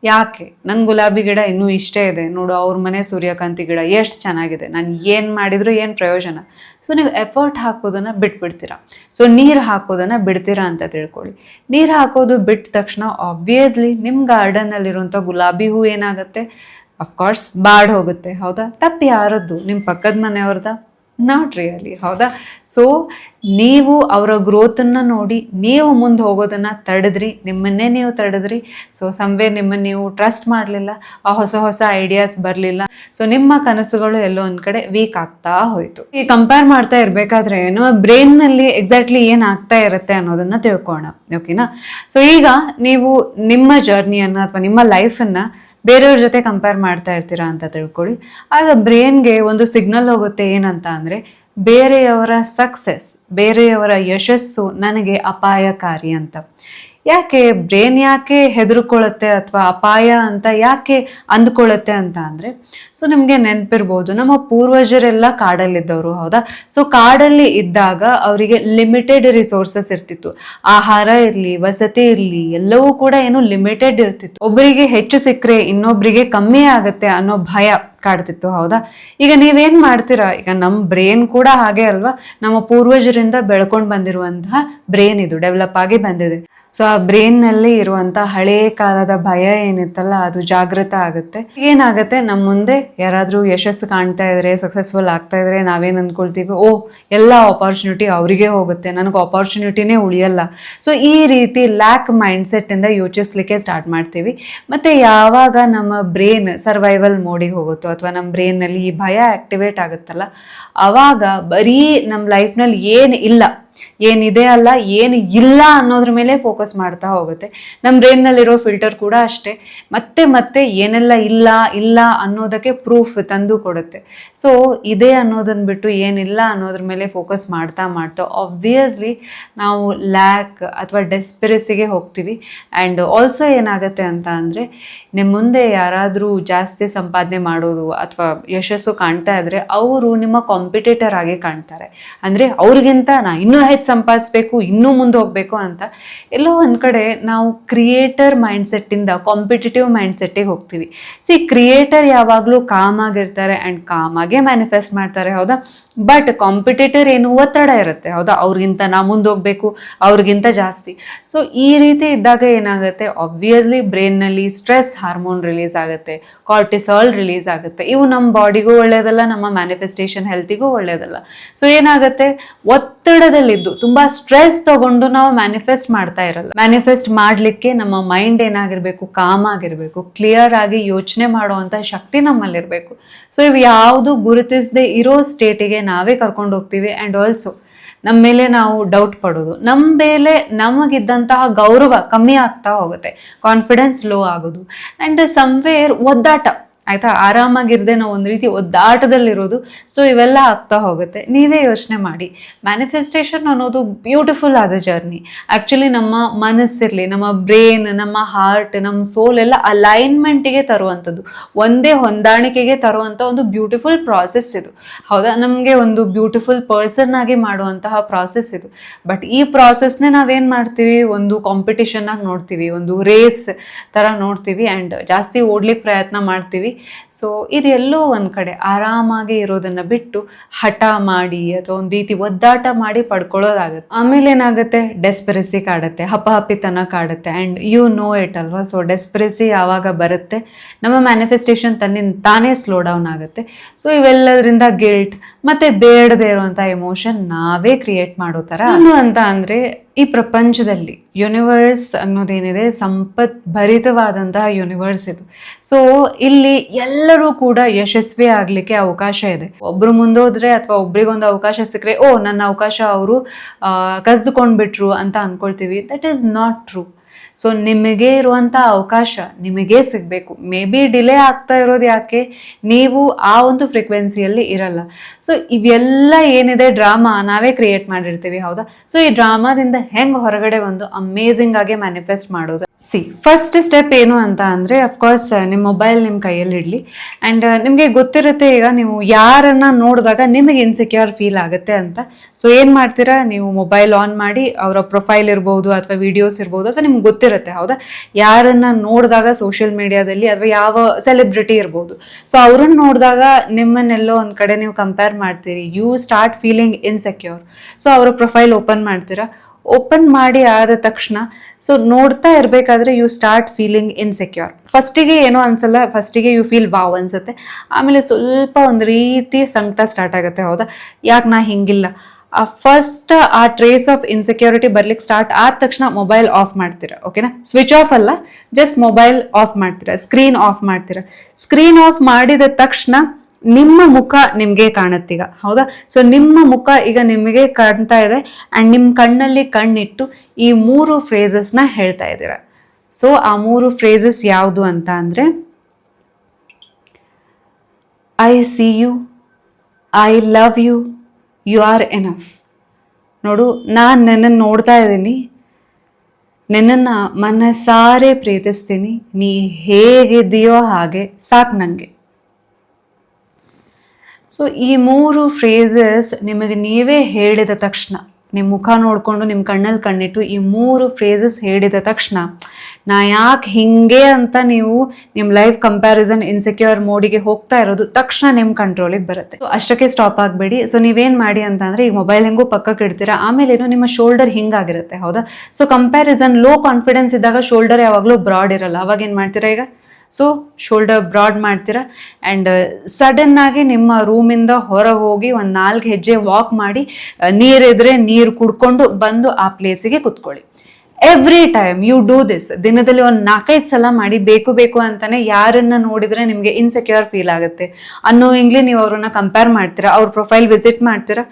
ಯಾಕೆ ನನ್ನ ಗುಲಾಬಿ ಗಿಡ ಇನ್ನೂ ಇಷ್ಟೇ ಇದೆ, ನೋಡು ಅವ್ರ ಮನೆ ಸೂರ್ಯಕಾಂತಿ ಗಿಡ ಎಷ್ಟು ಚೆನ್ನಾಗಿದೆ, ನಾನು ಏನು ಮಾಡಿದರೂ ಏನು ಪ್ರಯೋಜನ? ಸೊ ನೀವು ಎಫರ್ಟ್ ಹಾಕೋದನ್ನು ಬಿಟ್ಬಿಡ್ತೀರಾ, ಸೊ ನೀರು ಹಾಕೋದನ್ನು ಬಿಡ್ತೀರಾ ಅಂತ ತಿಳ್ಕೊಳ್ಳಿ. ನೀರು ಹಾಕೋದು ಬಿಟ್ಟ ತಕ್ಷಣ ಆಬ್ವಿಯಸ್ಲಿ ನಿಮ್ಮ ಗಾರ್ಡನ್ನಲ್ಲಿರುವಂಥ ಗುಲಾಬಿ ಹೂ ಏನಾಗುತ್ತೆ, ಅಫ್ಕೋರ್ಸ್ ಬಾಡ್ ಹೋಗುತ್ತೆ, ಹೌದಾ? ತಪ್ಪು ಯಾರದ್ದು? ನಿಮ್ಮ ಪಕ್ಕದ ಮನೆಯವ್ರದ? ನಾಟ್ ರಿಯಲಿ, ಹೌದಾ? ಸೊ ನೀವು ಅವರ ಗ್ರೋತನ್ನು ನೋಡಿ ನೀವು ಮುಂದೆ ಹೋಗೋದನ್ನು ತಡೆದ್ರಿ, ನಿಮ್ಮನ್ನೇ ನೀವು ತಡೆದ್ರಿ. ಸೊ ಸಮ್ವೇರ್ ನಿಮ್ಮನ್ನು ನೀವು ಟ್ರಸ್ಟ್ ಮಾಡಲಿಲ್ಲ, ಆ ಹೊಸ ಹೊಸ ಐಡಿಯಾಸ್ ಬರಲಿಲ್ಲ. ಸೊ ನಿಮ್ಮ ಕನಸುಗಳು ಎಲ್ಲೋ ಒಂದು ಕಡೆ ವೀಕ್ ಆಗ್ತಾ ಹೋಯಿತು. ಈ ಕಂಪೇರ್ ಮಾಡ್ತಾ ಇರಬೇಕಾದ್ರೆ ನಮ್ಮ ಬ್ರೈನ್ನಲ್ಲಿ ಎಕ್ಸಾಕ್ಟ್ಲಿ ಏನು ಆಗ್ತಾ ಇರುತ್ತೆ ಅನ್ನೋದನ್ನು ತಿಳ್ಕೋಣ, ಓಕೆನಾ? ಸೊ ಈಗ ನೀವು ನಿಮ್ಮ ಜರ್ನಿಯನ್ನು ಅಥವಾ ನಿಮ್ಮ ಲೈಫನ್ನು ಬೇರೆಯವ್ರ ಜೊತೆ ಕಂಪೇರ್ ಮಾಡ್ತಾ ಇರ್ತೀರಾ ಅಂತ ತಿಳ್ಕೊಳ್ಳಿ. ಆಗ ಬ್ರೈನ್ಗೆ ಒಂದು ಸಿಗ್ನಲ್ ಹೋಗುತ್ತೆ, ಏನಂತ ಅಂದರೆ ಬೇರೆಯವರ ಸಕ್ಸಸ್, ಬೇರೆಯವರ ಯಶಸ್ಸು ನನಗೆ ಅಪಾಯಕಾರಿ ಅಂತ. ಯಾಕೆ ಬ್ರೈನ್ ಯಾಕೆ ಹೆದರ್ಕೊಳ್ಳುತ್ತೆ ಅಥವಾ ಅಪಾಯ ಅಂತ ಯಾಕೆ ಅಂದ್ಕೊಳ್ಳುತ್ತೆ ಅಂತ ಅಂದರೆ, ಸೊ ನಿಮಗೆ ನೆನಪಿರ್ಬೋದು, ನಮ್ಮ ಪೂರ್ವಜರೆಲ್ಲ ಕಾಡಲ್ಲಿದ್ದವರು, ಹೌದಾ? ಸೊ ಕಾಡಲ್ಲಿ ಇದ್ದಾಗ ಅವರಿಗೆ ಲಿಮಿಟೆಡ್ ರಿಸೋರ್ಸಸ್ ಇರ್ತಿತ್ತು. ಆಹಾರ ಇರಲಿ, ವಸತಿ ಇರಲಿ, ಎಲ್ಲವೂ ಕೂಡ ಏನು ಲಿಮಿಟೆಡ್ ಇರ್ತಿತ್ತು. ಒಬ್ಬರಿಗೆ ಹೆಚ್ಚು ಸಿಕ್ಕರೆ ಇನ್ನೊಬ್ಬರಿಗೆ ಕಮ್ಮಿ ಆಗುತ್ತೆ ಅನ್ನೋ ಭಯ ಕಾಡ್ತಿತ್ತು, ಹೌದಾ? ಈಗ ನೀವೇನ್ ಮಾಡ್ತೀರಾ, ಈಗ ನಮ್ಮ ಬ್ರೈನ್ ಕೂಡ ಹಾಗೆ ಅಲ್ವಾ, ನಮ್ಮ ಪೂರ್ವಜರಿಂದ ಬೆಳ್ಕೊಂಡು ಬಂದಿರುವಂತಹ ಬ್ರೈನ್ ಇದು ಡೆವಲಪ್ ಆಗಿ ಬಂದಿದೆ. ಸೊ ಆ ಬ್ರೈನ್ನಲ್ಲಿ ಇರುವಂಥ ಹಳೇ ಕಾಲದ ಭಯ ಏನಿತ್ತಲ್ಲ ಅದು ಜಾಗೃತ ಆಗುತ್ತೆ. ಏನಾಗುತ್ತೆ, ನಮ್ಮ ಮುಂದೆ ಯಾರಾದರೂ ಯಶಸ್ಸು ಕಾಣ್ತಾ ಇದ್ರೆ, ಸಕ್ಸಸ್ಫುಲ್ ಆಗ್ತಾ ಇದ್ರೆ ನಾವೇನು ಅಂದ್ಕೊಳ್ತೀವಿ, ಓ ಎಲ್ಲ ಆಪರ್ಚುನಿಟಿ ಅವರಿಗೆ ಹೋಗುತ್ತೆ, ನನಗೆ ಆಪರ್ಚುನಿಟಿನೇ ಉಳಿಯಲ್ಲ. ಸೊ ಈ ರೀತಿ ಲ್ಯಾಕ್ ಮೈಂಡ್ಸೆಟ್ಟಿಂದ ಯೋಚಿಸ್ಲಿಕ್ಕೆ ಸ್ಟಾರ್ಟ್ ಮಾಡ್ತೀವಿ. ಮತ್ತು ಯಾವಾಗ ನಮ್ಮ ಬ್ರೈನ್ ಸರ್ವೈವಲ್ ಮೋಡಿಗೆ ಹೋಗುತ್ತೋ ಅಥವಾ ನಮ್ಮ ಬ್ರೈನ್ನಲ್ಲಿ ಈ ಭಯ ಆ್ಯಕ್ಟಿವೇಟ್ ಆಗುತ್ತಲ್ಲ, ಆವಾಗ ಬರೀ ನಮ್ಮ ಲೈಫ್ನಲ್ಲಿ ಏನು ಇಲ್ಲ, ಏನಿದೆ ಅಲ್ಲ ಏನು ಇಲ್ಲ ಅನ್ನೋದ್ರ ಮೇಲೆ ಫೋಕಸ್ ಮಾಡ್ತಾ ಹೋಗುತ್ತೆ. ನಮ್ಮ ಬ್ರೈನ್ನಲ್ಲಿರೋ ಫಿಲ್ಟರ್ ಕೂಡ ಅಷ್ಟೇ, ಮತ್ತೆ ಮತ್ತೆ ಏನೆಲ್ಲ ಇಲ್ಲ ಇಲ್ಲ ಅನ್ನೋದಕ್ಕೆ ಪ್ರೂಫ್ ತಂದು ಕೊಡುತ್ತೆ. ಸೊ ಇದೆ ಅನ್ನೋದನ್ನ ಬಿಟ್ಟು ಏನಿಲ್ಲ ಅನ್ನೋದ್ರ ಮೇಲೆ ಫೋಕಸ್ ಮಾಡ್ತಾ ಮಾಡ್ತಾ ಆಬ್ವಿಯಸ್ಲಿ ನಾವು ಲ್ಯಾಕ್ ಅಥವಾ ಡೆಸ್ಪಿರೆಸಿಗೆ ಹೋಗ್ತೀವಿ. ಆ್ಯಂಡ್ ಆಲ್ಸೋ ಏನಾಗುತ್ತೆ ಅಂತ ಅಂದರೆ, ನಿಮ್ಮ ಮುಂದೆ ಯಾರಾದರೂ ಜಾಸ್ತಿ ಸಂಪಾದನೆ ಮಾಡೋದು ಅಥವಾ ಯಶಸ್ಸು ಕಾಣ್ತಾ ಇದ್ರೆ ಅವರು ನಿಮ್ಮ ಕಾಂಪಿಟೇಟರ್ ಆಗಿ ಕಾಣ್ತಾರೆ. ಅಂದರೆ ಅವ್ರಿಗಿಂತ ನಾ ಇನ್ನೂ ಹೆಚ್ಚು ಸಂಪಾದಿಸ್ಬೇಕು, ಇನ್ನೂ ಮುಂದೆ ಹೋಗಬೇಕು ಅಂತ. ಎಲ್ಲೋ ಒಂದು ಕಡೆ ನಾವು ಕ್ರಿಯೇಟರ್ ಮೈಂಡ್ಸೆಟ್ಟಿಂದ ಕಾಂಪಿಟೇಟಿವ್ ಮೈಂಡ್ಸೆಟ್ಟಿಗೆ ಹೋಗ್ತೀವಿ. ಕ್ರಿಯೇಟರ್ ಯಾವಾಗಲೂ ಕಾಮ್ ಆಗಿರ್ತಾರೆ ಆ್ಯಂಡ್ ಕಾಮಾಗೆ ಮ್ಯಾನಿಫೆಸ್ಟ್ ಮಾಡ್ತಾರೆ, ಹೌದಾ? ಬಟ್ ಕಾಂಪಿಟೇಟರ್ ಏನು ಒತ್ತಡ ಇರುತ್ತೆ, ಹೌದಾ? ಅವ್ರಿಗಿಂತ ನಾ ಮುಂದೆ ಹೋಗಬೇಕು, ಅವ್ರಿಗಿಂತ ಜಾಸ್ತಿ. ಸೊ ಈ ರೀತಿ ಇದ್ದಾಗ ಏನಾಗುತ್ತೆ, ಆಬ್ವಿಯಸ್ಲಿ ಬ್ರೈನ್ನಲ್ಲಿ ಸ್ಟ್ರೆಸ್ ಹಾರ್ಮೋನ್ ರಿಲೀಸ್ ಆಗುತ್ತೆ, ಕಾರ್ಟಿಸಾಲ್ ರಿಲೀಸ್ ಆಗುತ್ತೆ. ಇವು ನಮ್ಮ ಬಾಡಿಗೂ ಒಳ್ಳೆಯದಲ್ಲ, ನಮ್ಮ ಮ್ಯಾನಿಫೆಸ್ಟೇಷನ್ ಹೆಲ್ತಿಗೂ ಒಳ್ಳೆಯದಲ್ಲ. ಸೊ ಏನಾಗುತ್ತೆ, ಒತ್ತಡದಲ್ಲಿದ್ದು ತುಂಬಾ ಸ್ಟ್ರೆಸ್ ತಗೊಂಡು ನಾವು ಮ್ಯಾನಿಫೆಸ್ಟ್ ಮಾಡ್ತಾ ಇರಲ್ಲ. ಮ್ಯಾನಿಫೆಸ್ಟ್ ಮಾಡ್ಲಿಕ್ಕೆ ನಮ್ಮ ಮೈಂಡ್ ಏನಾಗಿರ್ಬೇಕು, ಕಾಮ್ ಆಗಿರ್ಬೇಕು, ಕ್ಲಿಯರ್ ಆಗಿ ಯೋಚನೆ ಮಾಡುವಂತ ಶಕ್ತಿ ನಮ್ಮಲ್ಲಿರ್ಬೇಕು. ಸೊ ಇವು ಯಾವುದು ಗುರುತಿಸದೆ ಇರೋ ಸ್ಟೇಟಿಗೆ ನಾವೇ ಕರ್ಕೊಂಡು ಹೋಗ್ತೀವಿ. ಆ್ಯಂಡ್ ಆಲ್ಸೋ ನಮ್ಮ ಮೇಲೆ ನಾವು ಡೌಟ್ ಪಡೋದು, ನಮ್ಮ ಮೇಲೆ ನಮಗಿದ್ದಂತಹ ಗೌರವ ಕಮ್ಮಿ ಆಗ್ತಾ ಹೋಗುತ್ತೆ, ಕಾನ್ಫಿಡೆನ್ಸ್ ಲೋ ಆಗೋದು. ಆ್ಯಂಡ್ ಸಮ್ವೇರ್ ಒದ್ದಾಟ, ಆಯ್ತಾ? ಆರಾಮಾಗಿರದೆ ನಾವು ಒಂದು ರೀತಿ ಒದ್ದಾಟದಲ್ಲಿರೋದು. ಸೊ ಇವೆಲ್ಲ ಆಗ್ತಾ ಹೋಗುತ್ತೆ. ನೀವೇ ಯೋಚನೆ ಮಾಡಿ, ಮ್ಯಾನಿಫೆಸ್ಟೇಷನ್ ಅನ್ನೋದು ಬ್ಯೂಟಿಫುಲ್ ಆದ ಜರ್ನಿ. ಆ್ಯಕ್ಚುಲಿ ನಮ್ಮ ಮನಸ್ಸಿರಲಿ, ನಮ್ಮ ಬ್ರೈನ್, ನಮ್ಮ ಹಾರ್ಟ್, ನಮ್ಮ ಸೋಲ್ ಎಲ್ಲ ಅಲೈನ್ಮೆಂಟಿಗೆ ತರುವಂಥದ್ದು, ಒಂದೇ ಹೊಂದಾಣಿಕೆಗೆ ತರುವಂಥ ಒಂದು ಬ್ಯೂಟಿಫುಲ್ ಪ್ರಾಸೆಸ್ ಇದು, ಹೌದಾ? ನಮಗೆ ಒಂದು ಬ್ಯೂಟಿಫುಲ್ ಪರ್ಸನ್ ಆಗಿ ಮಾಡುವಂತಹ ಪ್ರಾಸೆಸ್ ಇದು. ಬಟ್ ಈ ಪ್ರಾಸೆಸ್ನೇ ನಾವೇನು ಮಾಡ್ತೀವಿ, ಒಂದು ಕಾಂಪಿಟಿಷನ್ ಆಗಿ ನೋಡ್ತೀವಿ, ಒಂದು ರೇಸ್ ಥರ ನೋಡ್ತೀವಿ ಆ್ಯಂಡ್ ಜಾಸ್ತಿ ಓಡ್ಲಿಕ್ಕೆ ಪ್ರಯತ್ನ ಮಾಡ್ತೀವಿ. ಸೊ ಇದೆಲ್ಲೋ ಒಂದು ಕಡೆ ಆರಾಮಾಗಿ ಇರೋದನ್ನ ಬಿಟ್ಟು ಹಠ ಮಾಡಿ ಅಥವಾ ಒಂದು ರೀತಿ ಒದ್ದಾಟ ಮಾಡಿ ಪಡ್ಕೊಳ್ಳೋದಾಗುತ್ತೆ. ಆಮೇಲೆ ಏನಾಗುತ್ತೆ, ಡೆಸ್ಪಿರೆಸಿ ಕಾಡುತ್ತೆ, ಹಪ್ಪಹಪ್ಪಿತನ ಕಾಡುತ್ತೆ. ಆ್ಯಂಡ್ ಯು ನೋ ಇಟ್ ಅಲ್ವಾ? ಸೊ ಡೆಸ್ಪಿರೆಸಿ ಯಾವಾಗ ಬರುತ್ತೆ, ನಮ್ಮ ಮ್ಯಾನಿಫೆಸ್ಟೇಷನ್ ತಾನೇ ಸ್ಲೋ ಡೌನ್ ಆಗುತ್ತೆ. ಸೊ ಇವೆಲ್ಲದರಿಂದ ಗಿಲ್ಟ್ ಮತ್ತೆ ಬೇಡದೇ ಇರುವಂಥ ಎಮೋಷನ್ ನಾವೇ ಕ್ರಿಯೇಟ್ ಮಾಡೋ ಥರ. ಏನು ಅಂತ ಅಂದರೆ, ಈ ಪ್ರಪಂಚದಲ್ಲಿ ಯೂನಿವರ್ಸ್ ಅನ್ನೋದೇನಿದೆ ಸಂಪತ್ ಭರಿತವಾದಂತಹ ಯೂನಿವರ್ಸ್ ಇದು. ಸೊ ಇಲ್ಲಿ ಎಲ್ಲರೂ ಕೂಡ ಯಶಸ್ವಿ ಆಗಲಿಕ್ಕೆ ಅವಕಾಶ ಇದೆ. ಒಬ್ರು ಮುಂದೋದ್ರೆ ಅಥವಾ ಒಬ್ರಿಗೊಂದು ಅವಕಾಶ ಸಿಕ್ಕರೆ, ಓ ನನ್ನ ಅವಕಾಶ ಅವರು ಕಸ್ದುಕೊಂಡ್ಬಿಟ್ರು ಅಂತ ಅನ್ಕೊಳ್ತೀವಿ. That is not true. So ನಿಮಗೆ ಇರುವಂಥ ಅವಕಾಶ ನಿಮಗೇ ಸಿಗಬೇಕು. ಮೇ ಬಿ ಡಿಲೇ ಆಗ್ತಾ ಇರೋದು ಯಾಕೆ, ನೀವು ಆ ಒಂದು ಫ್ರೀಕ್ವೆನ್ಸಿಯಲ್ಲಿ ಇರಲ್ಲ. ಸೊ ಇವೆಲ್ಲ ಏನಿದೆ ಡ್ರಾಮಾ ನಾವೇ ಕ್ರಿಯೇಟ್ ಮಾಡಿರ್ತೀವಿ, ಹೌದಾ? ಸೊ ಈ ಡ್ರಾಮಾದಿಂದ ಹೆಂಗೆ ಹೊರಗಡೆ ಒಂದು ಅಮೇಝಿಂಗ್ ಆಗಿ ಮ್ಯಾನಿಫೆಸ್ಟ್ ಮಾಡೋದು? ಫಸ್ಟ್ ಸ್ಟೆಪ್ ಏನು ಅಂತ ಅಂದರೆ, ಅಫ್ಕೋರ್ಸ್ ನಿಮ್ಮ ಮೊಬೈಲ್ ನಿಮ್ಮ ಕೈಯಲ್ಲಿ ಇಡಲಿ. ಆ್ಯಂಡ್ ನಿಮಗೆ ಗೊತ್ತಿರುತ್ತೆ, ಈಗ ನೀವು ಯಾರನ್ನ ನೋಡಿದಾಗ ನಿಮಗೆ ಇನ್ಸೆಕ್ಯೂರ್ ಫೀಲ್ ಆಗುತ್ತೆ ಅಂತ. ಸೊ ಏನು ಮಾಡ್ತೀರಾ, ನೀವು ಮೊಬೈಲ್ ಆನ್ ಮಾಡಿ ಅವರ ಪ್ರೊಫೈಲ್ ಇರ್ಬೋದು ಅಥವಾ ವಿಡಿಯೋಸ್ ಇರ್ಬೋದು ಅಥವಾ ನಿಮ್ಗೆ ಗೊತ್ತಿರುತ್ತೆ, ಹೌದಾ? ಯಾರನ್ನ ನೋಡಿದಾಗ ಸೋಷಿಯಲ್ ಮೀಡಿಯಾದಲ್ಲಿ ಅಥವಾ ಯಾವ ಸೆಲೆಬ್ರಿಟಿ ಇರ್ಬೋದು, ಸೊ ಅವ್ರನ್ನ ನೋಡಿದಾಗ ನಿಮ್ಮನ್ನೆಲ್ಲೋ ಒಂದು ಕಡೆ ನೀವು ಕಂಪೇರ್ ಮಾಡ್ತೀರಿ. You start feeling insecure. So ಅವರ ಪ್ರೊಫೈಲ್ ಓಪನ್ ಮಾಡ್ತೀರಾ. ಓಪನ್ ಮಾಡಿ ಆದ ತಕ್ಷಣ ಸೊ ನೋಡ್ತಾ ಇರಬೇಕಾದ್ರೆ ಆಗ್ಬೇಕಾದ್ರೆ ಯು ಸ್ಟಾರ್ಟ್ ಫೀಲಿಂಗ್ ಇನ್ಸೆಕ್ಯೂರ್. ಫಸ್ಟಿಗೆ ಏನೋ ಅನ್ಸಲ್ಲ, ಫಸ್ಟಿಗೆ ಯು ಫೀಲ್ ವಾವ್ ಅನ್ಸುತ್ತೆ, ಆಮೇಲೆ ಸ್ವಲ್ಪ ಒಂದು ರೀತಿ ಸಂಕಟ ಸ್ಟಾರ್ಟ್ ಆಗುತ್ತೆ. ಹೌದಾ, ಯಾಕೆ ನಾ ಹಿಂಗಿಲ್ಲ, ಫಸ್ಟ್ ಆ ಟ್ರೇಸ್ ಆಫ್ ಇನ್ಸೆಕ್ಯೂರಿಟಿ ಬರ್ಲಿಕ್ಕೆ ಸ್ಟಾರ್ಟ್ ಆದ ತಕ್ಷಣ ಮೊಬೈಲ್ ಆಫ್ ಮಾಡ್ತೀರಾ. ಓಕೆನಾ, ಸ್ವಿಚ್ ಆಫ್ ಅಲ್ಲ, ಜಸ್ಟ್ ಮೊಬೈಲ್ ಆಫ್ ಮಾಡ್ತೀರಾ, ಸ್ಕ್ರೀನ್ ಆಫ್ ಮಾಡ್ತೀರಾ. ಸ್ಕ್ರೀನ್ ಆಫ್ ಮಾಡಿದ ತಕ್ಷಣ ನಿಮ್ಮ ಮುಖ ನಿಮ್ಗೆ ಕಾಣುತ್ತೀಗ. ಹೌದಾ, ಸೊ ನಿಮ್ಮ ಮುಖ ಈಗ ನಿಮಗೆ ಕಾಣ್ತಾ ಇದೆ ಅಂಡ್ ನಿಮ್ಮ ಕಣ್ಣಲ್ಲಿ ಕಣ್ಣಿಟ್ಟು ಈ 3 ಫ್ರೇಸಸ್ನ ಹೇಳ್ತಾ ಇದ್ದೀರಾ. ಸೊ ಆ 3 ಫ್ರೇಸಸ್ ಯಾವುದು ಅಂತ ಅಂದ್ರೆ, I see you, I love you, you are enough. ನೋಡು, ನಾನು ನಿನ್ನನ್ನು ನೋಡ್ತಾ ಇದ್ದೀನಿ, ನಿನ್ನನ್ನು ಮನಸಾರೆ ಪ್ರೀತಿಸ್ತೀನಿ, ನೀ ಹೇಗಿದೆಯೋ ಹಾಗೆ ಸಾಕು ನನಗೆ. ಸೊ ಈ 3 ಫ್ರೇಸಸ್ ನಿಮಗೆ ನೀವೇ ಹೇಳಿದ ತಕ್ಷಣ, ನಿಮ್ಮ ಮುಖ ನೋಡಿಕೊಂಡು ನಿಮ್ಮ ಕಣ್ಣಲ್ಲಿ ಕಣ್ಣಿಟ್ಟು ಈ 3 ಫ್ರೇಸಸ್ ಹೇಳಿದ ತಕ್ಷಣ, ನಾ ಯಾಕೆ ಹಿಂಗೆ ಅಂತ ನೀವು ನಿಮ್ಮ ಲೈಫ್ ಕಂಪ್ಯಾರಿಸನ್ ಇನ್ಸೆಕ್ಯೂರ್ ಮೋಡಿಗೆ ಹೋಗ್ತಾ ಇರೋದು ತಕ್ಷಣ ನಿಮ್ಮ ಕಂಟ್ರೋಲಿಗೆ ಬರುತ್ತೆ. ಸೊ ಅಷ್ಟಕ್ಕೆ ಸ್ಟಾಪ್ ಆಗಬೇಡಿ. ಸೊ ನೀವೇನು ಮಾಡಿ ಅಂತ ಅಂದರೆ, ಈ ಮೊಬೈಲ್ ಹೆಂಗೂ ಪಕ್ಕಕ್ಕೆ ಇಡ್ತೀರಾ, ಆಮೇಲೆ ಏನು ನಿಮ್ಮ ಶೋಲ್ಡರ್ ಹಿಂಗಾಗಿರುತ್ತೆ. ಹೌದಾ, ಸೊ ಕಂಪ್ಯಾರಿಸನ್ ಲೋ ಕಾನ್ಫಿಡೆನ್ಸ್ ಇದ್ದಾಗ ಶೋಲ್ಡರ್ ಯಾವಾಗಲೂ ಬ್ರಾಡ್ ಇರಲ್ಲ. ಅವಾಗ ಏನು ಮಾಡ್ತೀರಾ, ಈಗ ಸೊ ಶೋಲ್ಡರ್ ಬ್ರಾಡ್ ಮಾಡ್ತೀರಾ ಆ್ಯಂಡ್ ಸಡನ್ ಆಗಿ ನಿಮ್ಮ ರೂಮಿಂದ ಹೊರಗೆ ಹೋಗಿ ಒಂದು 4 ಹೆಜ್ಜೆ ವಾಕ್ ಮಾಡಿ, ನೀರಿದ್ರೆ ನೀರು ಕುಡ್ಕೊಂಡು ಬಂದು ಆ ಪ್ಲೇಸಿಗೆ ಕುತ್ಕೊಳ್ಳಿ. Every time you do this, ದಿನದಲ್ಲಿ ಒಂದು 4-5 ಸಲ ಮಾಡಿ. ಬೇಕು ಅಂತಾನೆ ಯಾರನ್ನ ನೋಡಿದ್ರೆ ನಿಮಗೆ ಇನ್ಸೆಕ್ಯೂರ್ ಫೀಲ್ ಆಗುತ್ತೆ ಅನ್ನೋಯಿಂಗ್ಲಿ ನೀವು ಅವ್ರನ್ನ ಕಂಪೇರ್ ಮಾಡ್ತೀರಾ, ಅವ್ರ ಪ್ರೊಫೈಲ್ ವಿಸಿಟ್ ಮಾಡ್ತೀರಾ,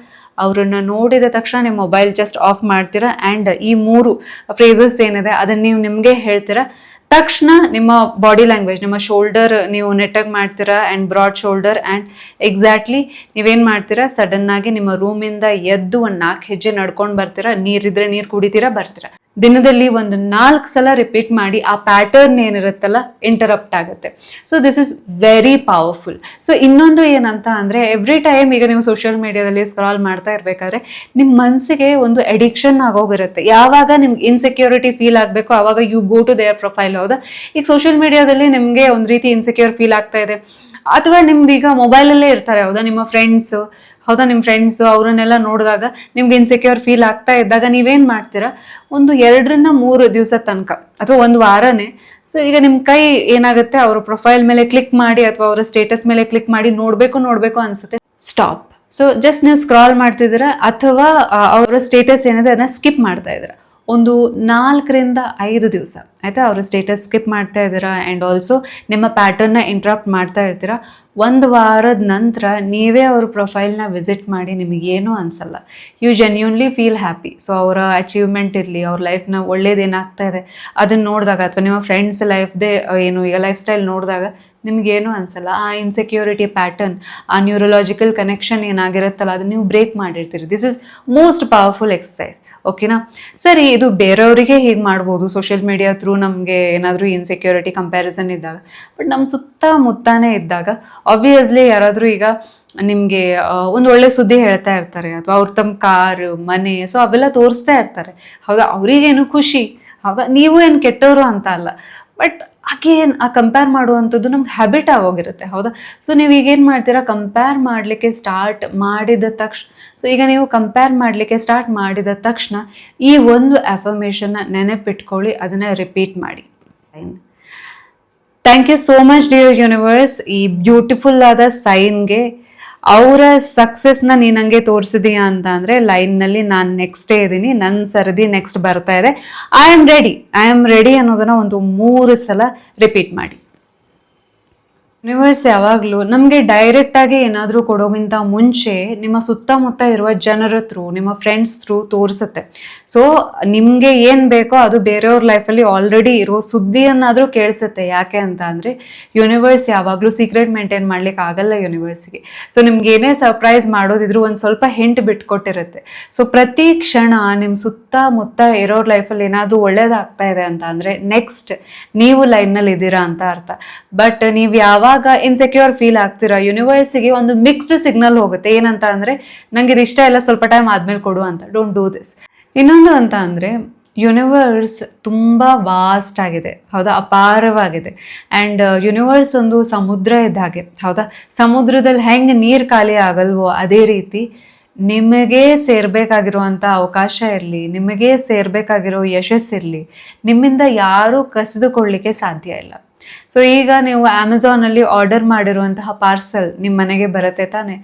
ಅವ್ರನ್ನ ನೋಡಿದ ತಕ್ಷಣ ನಿಮ್ಮ ಮೊಬೈಲ್ ಜಸ್ಟ್ ಆಫ್ ಮಾಡ್ತೀರಾ ಆ್ಯಂಡ್ ಈ 3 ಫ್ರೇಸಸ್ ಏನಿದೆ ಅದನ್ನ ನೀವು ನಿಮಗೆ ಹೇಳ್ತೀರಾ. ತಕ್ಷಣ ನಿಮ್ಮ ಬಾಡಿ ಲ್ಯಾಂಗ್ವೇಜ್, ನಿಮ್ಮ ಶೋಲ್ಡರ್ ನೀವು ನೆಟ್ಟಾಗಿ ಮಾಡ್ತೀರಾ and broad shoulder and exactly ನೀವೇನು ಮಾಡ್ತೀರಾ, ಸಡನ್ ಆಗಿ ನಿಮ್ಮ ರೂಮಿಂದ ಎದ್ದು ಒಂದು 4 ಹೆಜ್ಜೆ ನಡ್ಕೊಂಡು ಬರ್ತೀರಾ, ನೀರಿದ್ರೆ ನೀರು ಕುಡಿತೀರಾ, ಬರ್ತೀರಾ. ದಿನದಲ್ಲಿ ಒಂದು 4 ಸಲ ರಿಪೀಟ್ ಮಾಡಿ. ಆ ಪ್ಯಾಟರ್ನ್ ಏನಿರುತ್ತಲ್ಲ ಇಂಟರಪ್ಟ್ ಆಗುತ್ತೆ. So this is very powerful. So ಇನ್ನೊಂದು ಏನಂತ ಅಂದರೆ, ಎವ್ರಿ ಟೈಮ್ ಈಗ ನೀವು ಸೋಷಿಯಲ್ ಮೀಡಿಯಾದಲ್ಲಿ ಸ್ಕ್ರಾಲ್ ಮಾಡ್ತಾ ಇರಬೇಕಾದ್ರೆ ನಿಮ್ಮ ಮನಸ್ಸಿಗೆ ಒಂದು ಅಡಿಕ್ಷನ್ ಆಗೋಗಿರುತ್ತೆ. ಯಾವಾಗ ನಿಮ್ಗೆ ಇನ್ಸೆಕ್ಯೂರಿಟಿ ಫೀಲ್ ಆಗಬೇಕು ಆವಾಗ you go to their profile. ಹೌದಾ, ಈಗ ಸೋಷಿಯಲ್ ಮೀಡಿಯಾದಲ್ಲಿ ನಿಮಗೆ ಒಂದು ರೀತಿ ಇನ್ಸೆಕ್ಯೂರ್ ಫೀಲ್ ಆಗ್ತಾ ಇದೆ, ಅಥವಾ ನಿಮ್ದು ಈಗ ಮೊಬೈಲಲ್ಲೇ ಇರ್ತಾರೆ. ಹೌದಾ, ನಿಮ್ಮ ಫ್ರೆಂಡ್ಸು, ಹೌದಾ, ನಿಮ್ಮ ಫ್ರೆಂಡ್ಸು ಅವರನ್ನೆಲ್ಲ ನೋಡಿದಾಗ ನಿಮ್ಗೆ ಇನ್ಸೆಕ್ಯೂರ್ ಫೀಲ್ ಆಗ್ತಾ ಇದ್ದಾಗ ನೀವೇನು ಮಾಡ್ತೀರಾ, ಒಂದು 2-3 ದಿವಸ ತನಕ ಅಥವಾ ಒಂದು ವಾರನೇ, ಸೊ ಈಗ ನಿಮ್ಮ ಕೈ ಏನಾಗುತ್ತೆ, ಅವರ ಪ್ರೊಫೈಲ್ ಮೇಲೆ ಕ್ಲಿಕ್ ಮಾಡಿ ಅಥವಾ ಅವರ ಸ್ಟೇಟಸ್ ಮೇಲೆ ಕ್ಲಿಕ್ ಮಾಡಿ ನೋಡಬೇಕು ಅನ್ಸುತ್ತೆ, ಸ್ಟಾಪ್. ಸೊ ಜಸ್ಟ್ ನೀವು ಸ್ಕ್ರಾಲ್ ಮಾಡ್ತಿದ್ದೀರಾ ಅಥವಾ ಅವರ ಸ್ಟೇಟಸ್ ಏನಿದೆ ಅದನ್ನ ಸ್ಕಿಪ್ ಮಾಡ್ತಾ ಇದ್ದೀರಾ. ಒಂದು 4-5 ದಿವಸ ಆಯಿತಾ, ಅವರ ಸ್ಟೇಟಸ್ ಸ್ಕಿಪ್ ಮಾಡ್ತಾ ಇದ್ದೀರಾ ಆ್ಯಂಡ್ ಆಲ್ಸೋ ನಿಮ್ಮ ಪ್ಯಾಟರ್ನ್ನ ಇಂಟ್ರಪ್ಟ್ ಮಾಡ್ತಾ ಇರ್ತೀರಾ. 1 ವಾರದ ನಂತರ ನೀವೇ ಅವ್ರ ಪ್ರೊಫೈಲ್ನ ವಿಸಿಟ್ ಮಾಡಿ, ನಿಮಗೇನೂ ಅನಿಸಲ್ಲ, you genuinely feel happy. So ಅವರ ಅಚೀವ್ಮೆಂಟ್ ಇರಲಿ, ಅವ್ರ ಲೈಫ್ನ ಒಳ್ಳೇದೇನಾಗ್ತಾ ಇದೆ ಅದನ್ನು ನೋಡಿದಾಗ, ಅಥವಾ ನಿಮ್ಮ ಫ್ರೆಂಡ್ಸ್ ಲೈಫ್ದೇ ಏನು ಈಗ ಲೈಫ್ ಸ್ಟೈಲ್ ನೋಡಿದಾಗ ನಿಮಗೇನು ಅನಿಸಲ್ಲ. ಆ ಇನ್ಸೆಕ್ಯೂರಿಟಿ ಪ್ಯಾಟರ್ನ್, ಆ ನ್ಯೂರಲಾಜಿಕಲ್ ಕನೆಕ್ಷನ್ ಏನಾಗಿರುತ್ತಲ್ಲ ಅದನ್ನು ನೀವು ಬ್ರೇಕ್ ಮಾಡಿರ್ತೀರಿ. This is most powerful exercise. ಓಕೆನಾ, ಸರಿ, ಇದು ಬೇರೆಯವರಿಗೆ ಹೀಗೆ ಮಾಡ್ಬೋದು ಸೋಷಿಯಲ್ ಮೀಡಿಯಾ ಥ್ರೂ ನಮಗೆ ಏನಾದರೂ ಇನ್ಸೆಕ್ಯೂರಿಟಿ ಕಂಪ್ಯಾರಿಸನ್ ಇದ್ದಾಗ. ಬಟ್ ನಮ್ಮ ಸುತ್ತಮುತ್ತಾನೇ ಇದ್ದಾಗ ಆಬ್ವಿಯಸ್ಲಿ ಯಾರಾದರೂ ಈಗ ನಿಮಗೆ ಒಂದು ಒಳ್ಳೆ ಸುದ್ದಿ ಹೇಳ್ತಾ ಇರ್ತಾರೆ, ಅಥವಾ ಅವ್ರು ತಮ್ಮ ಕಾರು, ಮನೆ, ಸೊ ಅವೆಲ್ಲ ತೋರಿಸ್ತಾ ಇರ್ತಾರೆ. ಹೌದಾ, ಅವರಿಗೇನು ಖುಷಿ. ಹೌದಾ, ನೀವು ಏನು ಕೆಟ್ಟವರು ಅಂತ ಅಲ್ಲ, ಬಟ್ ಅಗೇನ್ ಆ ಕಂಪೇರ್ ಮಾಡುವಂಥದ್ದು ನಮ್ಗೆ ಹ್ಯಾಬಿಟ್ ಆಗೋಗಿರುತ್ತೆ. ಹೌದಾ, ಸೊ ನೀವು ಈಗೇನು ಮಾಡ್ತೀರಾ, ಕಂಪೇರ್ ಮಾಡಲಿಕ್ಕೆ ಸ್ಟಾರ್ಟ್ ಮಾಡಿದ ತಕ್ಷಣ, ಸೊ ಈಗ ನೀವು ಕಂಪೇರ್ ಮಾಡಲಿಕ್ಕೆ ಸ್ಟಾರ್ಟ್ ಮಾಡಿದ ತಕ್ಷಣ ಈ ಒಂದು ಅಫರ್ಮೇಷನ್ನ ನೆನಪಿಟ್ಕೊಳ್ಳಿ, ಅದನ್ನು ರಿಪೀಟ್ ಮಾಡಿ. Thank you so much dear universe, ಈ ಬ್ಯೂಟಿಫುಲ್ ಆದ ಸೈನ್ಗೆ. ಅವರ ಸಕ್ಸಸ್ನ ನೀನು ನನಗೆ ತೋರಿಸಿದೀಯಾ ಅಂತ ಅಂದರೆ ಲೈನ್ನಲ್ಲಿ ನಾನು ನೆಕ್ಸ್ಟೇ ಇದ್ದೀನಿ, ನನ್ನ ಸರದಿ ನೆಕ್ಸ್ಟ್ ಬರ್ತಾ ಇದೆ. ಐ ಆಮ್ ರೆಡಿ ಅನ್ನೋದನ್ನು ಒಂದು 3 ಸಲ ರಿಪೀಟ್ ಮಾಡಿ. ಯೂನಿವರ್ಸ್ ಯಾವಾಗಲೂ ನಮಗೆ ಡೈರೆಕ್ಟಾಗಿ ಏನಾದರೂ ಕೊಡೋಕ್ಕಿಂತ ಮುಂಚೆ ನಿಮ್ಮ ಸುತ್ತಮುತ್ತ ಇರುವ ಜನರ ಥ್ರೂ, ನಿಮ್ಮ ಫ್ರೆಂಡ್ಸ್ ಥ್ರೂ ತೋರಿಸುತ್ತೆ. ಸೊ ನಿಮಗೆ ಏನು ಬೇಕೋ ಅದು ಬೇರೆಯವ್ರ ಲೈಫಲ್ಲಿ ಆಲ್ರೆಡಿ ಇರೋ ಸುದ್ದಿಯನ್ನಾದರೂ ಕೇಳಿಸುತ್ತೆ. ಯಾಕೆ ಅಂತ ಅಂದರೆ ಯೂನಿವರ್ಸ್ ಯಾವಾಗಲೂ ಸೀಕ್ರೆಟ್ ಮೇಂಟೈನ್ ಮಾಡ್ಲಿಕ್ಕೆ ಆಗಲ್ಲ ಯೂನಿವರ್ಸ್ಗೆ. ಸೊ ನಿಮ್ಗೆ ಏನೇ ಸರ್ಪ್ರೈಸ್ ಮಾಡೋದಿದ್ರು ಒಂದು ಸ್ವಲ್ಪ ಹಿಂಟ್ ಬಿಟ್ಕೊಟ್ಟಿರುತ್ತೆ. ಸೊ ಪ್ರತಿ ಕ್ಷಣ ನಿಮ್ಮ ಸುತ್ತಮುತ್ತ ಇರೋರ ಲೈಫಲ್ಲಿ ಏನಾದರೂ ಒಳ್ಳೇದಾಗ್ತಾ ಇದೆ ಅಂತ ಅಂದರೆ ನೆಕ್ಸ್ಟ್ ನೀವು ಲೈನ್ನಲ್ಲಿ ಇದ್ದೀರಾ ಅಂತ ಅರ್ಥ. ಬಟ್ ನೀವು ಯಾವಾಗ ಇನ್ಸೆಕ್ಯೂರ್ ಫೀಲ್ ಆಗ್ತೀರಾ, ಯೂನಿವರ್ಸಿಗೆ ಒಂದು ಮಿಕ್ಸ್ಡ್ ಸಿಗ್ನಲ್ ಹೋಗುತ್ತೆ. ಏನಂತ ಅಂದರೆ ನಂಗೆ ಇದು ಇಷ್ಟ ಇಲ್ಲ, ಸ್ವಲ್ಪ ಟೈಮ್ ಆದ್ಮೇಲೆ ಕೊಡು ಅಂತ. Don't do this. ಇನ್ನೊಂದು ಅಂತ ಅಂದರೆ ಯೂನಿವರ್ಸ್ ತುಂಬ ವಾಸ್ಟ್ ಆಗಿದೆ. ಹೌದಾ, ಅಪಾರವಾಗಿದೆ. ಆ್ಯಂಡ್ ಯೂನಿವರ್ಸ್ ಒಂದು ಸಮುದ್ರ ಇದ್ದ ಹಾಗೆ. ಹೌದಾ, ಸಮುದ್ರದಲ್ಲಿ ಹೆಂಗೆ ನೀರು ಖಾಲಿ ಆಗಲ್ವೋ ಅದೇ ರೀತಿ ನಿಮಗೆ ಸೇರ್ಬೇಕಾಗಿರುವಂಥ ಅವಕಾಶ ಇರಲಿ, ನಿಮಗೆ ಸೇರ್ಬೇಕಾಗಿರೋ ಯಶಸ್ಸಿರಲಿ, ನಿಮ್ಮಿಂದ ಯಾರೂ ಕಸಿದುಕೊಳ್ಳಿಕ್ಕೆ ಸಾಧ್ಯ ಇಲ್ಲ. ಸೊ ಈಗ ನೀವು ಅಮೆಝಾನಲ್ಲಿ ಆರ್ಡರ್ ಮಾಡಿರುವಂತಹ ಪಾರ್ಸಲ್ ನಿಮ್ಮ ಮನೆಗೆ ಬರುತ್ತೆ ತಾನೆ,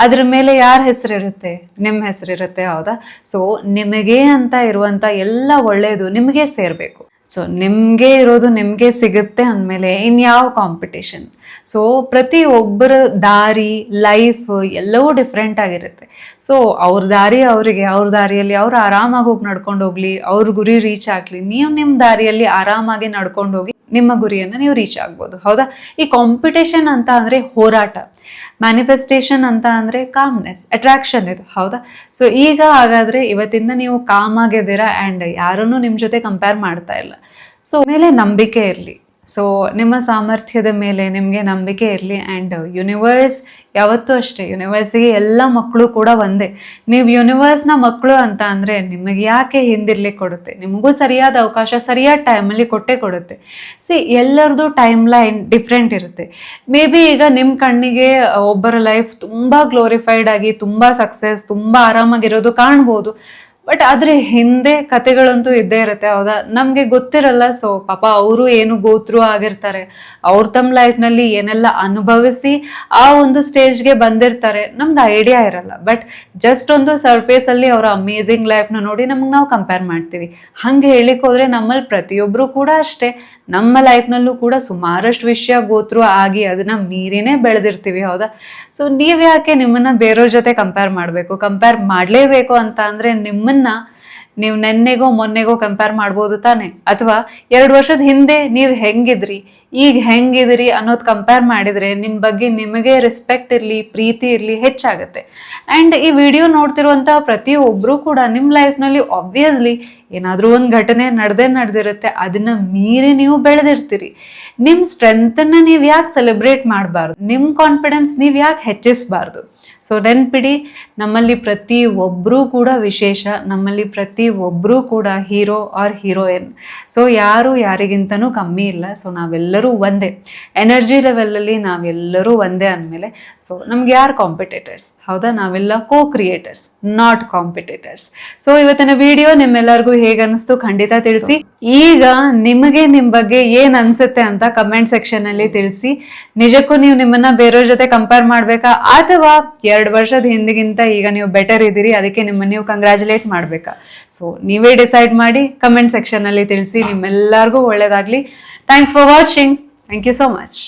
ಅದ್ರ ಮೇಲೆ ಯಾರ ಹೆಸರಿರುತ್ತೆ? ನಿಮ್ಮ ಹೆಸರಿರುತ್ತೆ, ಹೌದಾ? ಸೊ ನಿಮಗೆ ಅಂತ ಇರುವಂಥ ಎಲ್ಲ ಒಳ್ಳೆಯದು ನಿಮಗೆ ಸೇರಬೇಕು. ಸೊ ನಿಮಗೆ ಇರೋದು ನಿಮಗೆ ಸಿಗುತ್ತೆ ಅಂದಮೇಲೆ ಇನ್ಯಾವ ಕಾಂಪಿಟೇಷನ್? ಸೊ ಪ್ರತಿಯೊಬ್ಬರ ದಾರಿ, ಲೈಫ್ ಎಲ್ಲವೂ ಡಿಫ್ರೆಂಟ್ ಆಗಿರುತ್ತೆ. ಸೊ ಅವ್ರ ದಾರಿ ಅವರಿಗೆ, ಅವ್ರ ದಾರಿಯಲ್ಲಿ ಅವ್ರು ಆರಾಮಾಗಿ ಹೋಗಿ ನಡ್ಕೊಂಡು ಹೋಗ್ಲಿ, ಅವ್ರ ಗುರಿ ರೀಚ್ ಆಗಲಿ. ನೀವು ನಿಮ್ಮ ದಾರಿಯಲ್ಲಿ ಆರಾಮಾಗಿ ನಡ್ಕೊಂಡು ಹೋಗಿ ನಿಮ್ಮ ಗುರಿಯನ್ನು ನೀವು ರೀಚ್ ಆಗ್ಬೋದು, ಹೌದಾ? ಈ ಕಾಂಪಿಟೇಷನ್ ಅಂತ ಅಂದರೆ ಹೋರಾಟ, ಮ್ಯಾನಿಫೆಸ್ಟೇಷನ್ ಅಂತ ಅಂದರೆ ಕಾಮ್ನೆಸ್, ಅಟ್ರಾಕ್ಷನ್ ಇದು, ಹೌದಾ? ಸೊ ಈಗ ಹಾಗಾದರೆ ಇವತ್ತಿಂದ ನೀವು ಕಾಮ್ ಆಗಿದ್ದೀರಾ ಆ್ಯಂಡ್ ಯಾರನ್ನೂ ನಿಮ್ಮ ಜೊತೆ ಕಂಪೇರ್ ಮಾಡ್ತಾ ಇಲ್ಲ. ಸೊ ಮೇಲೆ ನಂಬಿಕೆ ಇರಲಿ. ಸೊ ನಿಮ್ಮ ಸಾಮರ್ಥ್ಯದ ಮೇಲೆ ನಿಮಗೆ ನಂಬಿಕೆ ಇರಲಿ. ಆ್ಯಂಡ್ ಯೂನಿವರ್ಸ್ ಯಾವತ್ತೂ ಅಷ್ಟೇ, ಯೂನಿವರ್ಸಿಗೆ ಎಲ್ಲ ಮಕ್ಕಳು ಕೂಡ ಒಂದೇ. ನೀವು ಯೂನಿವರ್ಸ್ನ ಮಕ್ಕಳು ಅಂತ ಅಂದರೆ ನಿಮಗೆ ಯಾಕೆ ಹಿಂದಿರ್ಲಿಕ್ಕೆ ಕೊಡುತ್ತೆ, ನಿಮಗೂ ಸರಿಯಾದ ಅವಕಾಶ ಸರಿಯಾದ ಟೈಮಲ್ಲಿ ಕೊಟ್ಟೇ ಕೊಡುತ್ತೆ. ಎಲ್ಲರದ್ದು ಟೈಮ್ ಲೈನ್ ಡಿಫ್ರೆಂಟ್ ಇರುತ್ತೆ. ಮೇ ಬಿ ಈಗ ನಿಮ್ಮ ಕಣ್ಣಿಗೆ ಒಬ್ಬರ ಲೈಫ್ ತುಂಬ ಗ್ಲೋರಿಫೈಡ್ ಆಗಿ, ತುಂಬ ಸಕ್ಸಸ್, ತುಂಬ ಆರಾಮಾಗಿರೋದು ಕಾಣ್ಬೋದು. ಬಟ್ ಅದ್ರ ಹಿಂದೆ ಕತೆಗಳಂತೂ ಇದ್ದೇ ಇರುತ್ತೆ, ಹೌದಾ? ನಮಗೆ ಗೊತ್ತಿರಲ್ಲ. ಸೊ ಪಾಪ ಅವರು ಏನು ಗೋತ್ರು ಆಗಿರ್ತಾರೆ, ಅವ್ರು ತಮ್ಮ ಲೈಫ್ನಲ್ಲಿ ಏನೆಲ್ಲ ಅನುಭವಿಸಿ ಆ ಒಂದು ಸ್ಟೇಜ್ಗೆ ಬಂದಿರ್ತಾರೆ, ನಮ್ಗೆ ಐಡಿಯಾ ಇರಲ್ಲ. ಬಟ್ ಜಸ್ಟ್ ಒಂದು ಸರ್ಫೇಸಲ್ಲಿ ಅವರ ಅಮೇಝಿಂಗ್ ಲೈಫ್ನ ನೋಡಿ ನಮ್ಗೆ ನಾವು ಕಂಪೇರ್ ಮಾಡ್ತೀವಿ. ಹಂಗೆ ಹೇಳಿಕ್ ಹೋದ್ರೆ ನಮ್ಮಲ್ಲಿ ಪ್ರತಿಯೊಬ್ಬರು ಕೂಡ ಅಷ್ಟೇ, ನಮ್ಮ ಲೈಫ್ನಲ್ಲೂ ಕೂಡ ಸುಮಾರಷ್ಟು ವಿಷಯ ಗೋತ್ರು ಆಗಿ ಅದನ್ನ ಮೀರಿನೇ ಬೆಳೆದಿರ್ತೀವಿ, ಹೌದಾ? ಸೊ ನೀವು ಯಾಕೆ ನಿಮ್ಮನ್ನ ಬೇರೆಯವ್ರ ಜೊತೆ ಕಂಪೇರ್ ಮಾಡಬೇಕು? ಕಂಪೇರ್ ಮಾಡಲೇಬೇಕು ಅಂತ ಅಂದರೆ ನಿಮ್ಮನ್ನ ನೀವು ನೆನ್ನೆಗೋ ಮೊನ್ನೆಗೋ ಕಂಪೇರ್ ಮಾಡ್ಬೋದು ತಾನೆ. ಅಥವಾ 2 ವರ್ಷದ ಹಿಂದೆ ನೀವು ಹೆಂಗಿದ್ರಿ, ಈಗ ಹೆಂಗಿದ್ರಿ ಅನ್ನೋದು ಕಂಪೇರ್ ಮಾಡಿದರೆ ನಿಮ್ಮ ಬಗ್ಗೆ ನಿಮಗೆ ರೆಸ್ಪೆಕ್ಟ್ ಇರಲಿ, ಪ್ರೀತಿ ಇರಲಿ ಹೆಚ್ಚಾಗುತ್ತೆ. ಆ್ಯಂಡ್ ಈ ವಿಡಿಯೋ ನೋಡ್ತಿರುವಂಥ ಪ್ರತಿಯೊಬ್ಬರು ಕೂಡ ನಿಮ್ಮ ಲೈಫ್ನಲ್ಲಿ ಆಬ್ವಿಯಸ್ಲಿ ಏನಾದರೂ ಒಂದು ಘಟನೆ ನಡೆದಿರುತ್ತೆ, ಅದನ್ನ ಮೀರಿ ನೀವು ಬೆಳೆದಿರ್ತೀರಿ. ನಿಮ್ಮ ಸ್ಟ್ರೆಂತನ್ನು ನೀವು ಯಾಕೆ ಸೆಲೆಬ್ರೇಟ್ ಮಾಡಬಾರ್ದು? ನಿಮ್ಮ ಕಾನ್ಫಿಡೆನ್ಸ್ ನೀವು ಯಾಕೆ ಹೆಚ್ಚಿಸಬಾರ್ದು? ಸೊ ನೆನ್ಪಿಡಿ, ನಮ್ಮಲ್ಲಿ ಪ್ರತಿ ಒಬ್ಬರೂ ಕೂಡ ವಿಶೇಷ, ನಮ್ಮಲ್ಲಿ ಪ್ರತಿ ಒಬ್ಬರೂ ಕೂಡ ಹೀರೋ ಆರ್ ಹೀರೋಯಿನ್. ಸೊ ಯಾರು ಯಾರಿಗಿಂತನೂ ಕಮ್ಮಿ ಇಲ್ಲ. ಸೊ ನಾವೆಲ್ಲರೂ ಒಂದೇ ಎನರ್ಜಿ ಲೆವೆಲಲ್ಲಿ, ನಾವೆಲ್ಲರೂ ಒಂದೇ ಅಂದಮೇಲೆ ಸೊ ನಮ್ಗೆ ಯಾರು ಕಾಂಪಿಟೇಟರ್ಸ್, ಹೌದಾ? ನಾವೆಲ್ಲ ಕೋ ಕ್ರಿಯೇಟರ್ಸ್, ನಾಟ್ ಕಾಂಪಿಟೇಟರ್ಸ್. ಸೊ ಇವತ್ತಿನ ವಿಡಿಯೋ ನಿಮ್ಮೆಲ್ಲರಿಗೂ ಹೇಗೆ ಅನಿಸ್ತು ಖಂಡಿತ ತಿಳಿಸಿ. ಈಗ ನಿಮಗೆ ನಿಮ್ಮ ಬಗ್ಗೆ ಏನ್ ಅನ್ಸುತ್ತೆ ಅಂತ ಕಮೆಂಟ್ ಸೆಕ್ಷನ್ ಅಲ್ಲಿ ತಿಳಿಸಿ. ನಿಜಕ್ಕೂ ನೀವು ನಿಮ್ಮನ್ನ ಬೇರೆಯವ್ರ ಜೊತೆ ಕಂಪೇರ್ ಮಾಡ್ಬೇಕಾ, ಅಥವಾ 2 ವರ್ಷದ ಹಿಂದಿಗಿಂತ ಈಗ ನೀವು ಬೆಟರ್ ಇದ್ದೀರಿ, ಅದಕ್ಕೆ ನಿಮ್ಮನ್ನ ನೀವು ಕಂಗ್ರ್ಯಾಚುಲೇಟ್ ಮಾಡ್ಬೇಕಾ? ಸೊ ನೀವೇ ಡಿಸೈಡ್ ಮಾಡಿ ಕಮೆಂಟ್ ಸೆಕ್ಷನ್ ಅಲ್ಲಿ ತಿಳಿಸಿ. ನಿಮ್ಮೆಲ್ಲರಿಗೂ ಒಳ್ಳೇದಾಗ್ಲಿ. Thanks for watching. Thank you so much.